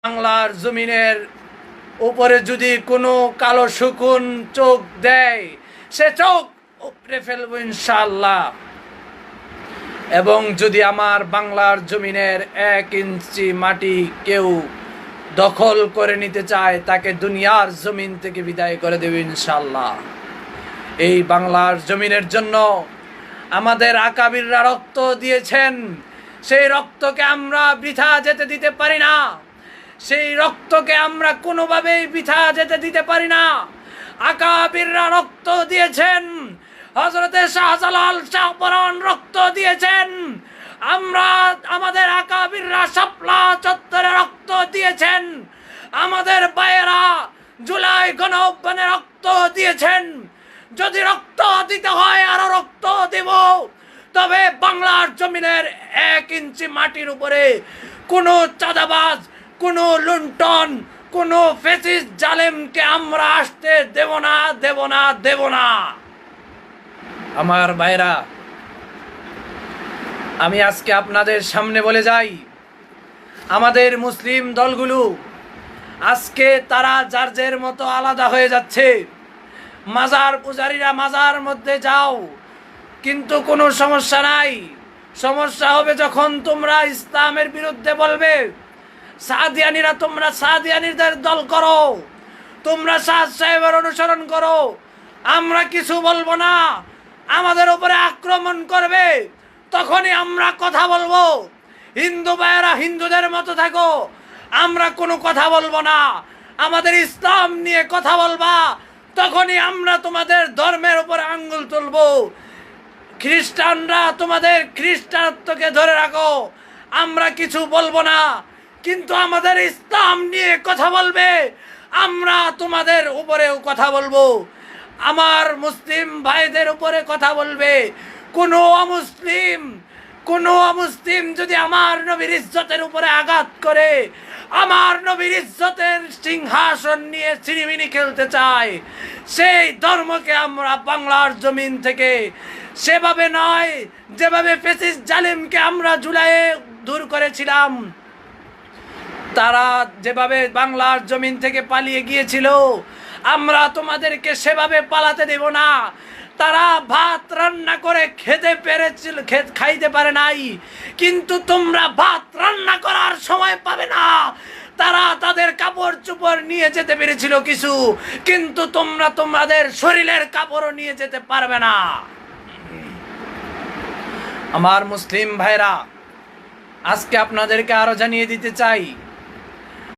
বাংলার জমিনের উপরে যদি কোনো কালো শকুন চোখ দেয়, সে চোখ উপড়ে ফেলবো ইনশাআল্লাহ। এবং যদি আমার বাংলার জমিনের 1 ইঞ্চি মাটি কেউ দখল করে নিতে চায়, তাকে দুনিয়ার জমিন থেকে বিদায় করে দেব ইনশাআল্লাহ। এই বাংলার জমিনের জন্য আমাদের আকাবিররা রক্ত দিয়েছেন, সেই রক্তকে আমরা বৃথা যেতে দিতে পারি না। সেই রক্তকে আমরা কোনোভাবেই বৃথা যেতে দিতে পারি না। আকাবিররা রক্ত দিয়েছেন, হযরতে শাহজালাল শাহপরাণ রক্ত দিয়েছেন, আমরা আমাদের আকাবিররা শাপলা চত্বরে রক্ত দিয়েছেন, আমাদের ভাইয়েরা জুলাই গণঅভ্যুত্থানে রক্ত দিয়েছেন। যদি রক্ত দিতে হয় আরো রক্ত দেব, তবে বাংলার জমিনের 1 ইঞ্চি মাটির উপরে কোনো চাঁদাবাজ, কোনো লুণ্ঠন, কোনো ফ্যাসিস্ট জালেমকে আমরা আসতে দেব না, দেব না, দেব না। আমার ভাইরা, আমি আজকে আপনাদের সামনে বলে যাই, আমাদের মুসলিম দলগুলো আজকে তারা যার যার মতো আলাদা হয়ে যাচ্ছে। মাজার পূজারীরা মাজার মধ্যে যাও, কিন্তু কোনো সমস্যা নাই। সমস্যা হবে যখন তোমরা ইসলামের বিরুদ্ধে বলবে। সাদিয়ানিরা, তোমরা সাদিয়ানিদের দল করো, তোমরা শাহ সাহেবের অনুসরণ করো, আমরা কিছু বলবো না। আমাদের উপরে আক্রমণ করবে, তখনই আমরা কথা বলবো। হিন্দু ভাইয়েরা হিন্দুদের মতো থাকো, আমরা কোনো কথা বলবো না। আমাদের ইসলাম নিয়ে কথা বলবা, তখনই আমরা তোমাদের ধর্মের উপরে আঙ্গুল তুলবো। খ্রিস্টানরা, তোমাদের খ্রিস্টানত্বকে ধরে রাখো, আমরা কিছু বলবো না। কিন্তু আমাদের ইসলাম নিয়ে কথা বলবে, আমরা তোমাদের উপরেও কথা বলবো। আমার মুসলিম ভাইদের উপরে কথা বলবে। কোনো অমুসলিম যদি আমার নবীর ইজ্জতের উপরে আঘাত করে, আমার নবীর ইজ্জতের সিংহাসন নিয়ে ছিনিমিনি খেলতে চায়, সেই ধর্মকে আমরা বাংলার জমিন থেকে সেভাবে নয়, যেভাবে ফ্যাসিস্ট জালিমকে আমরা জুলাইয়ে দূর করেছিলাম, তারা যেভাবে বাংলার জমিন থেকে পালিয়ে গিয়েছিল, আমরা তোমাদেরকে সেভাবে পালাতে দেব না। তারা ভাত রান্না করে খাইতে পারে নাই, কিন্তু তোমরা ভাত রান্না করার সময় পাবে না। তারা তাদের কাপড় চোপড় নিয়ে যেতে পেরেছিল কিছু, কিন্তু তোমরা তোমাদের শরীরের কাপড়ও নিয়ে যেতে পারবে না। আমার মুসলিম ভাইরা, আজকে আপনাদেরকে আরো জানিয়ে দিতে চাই,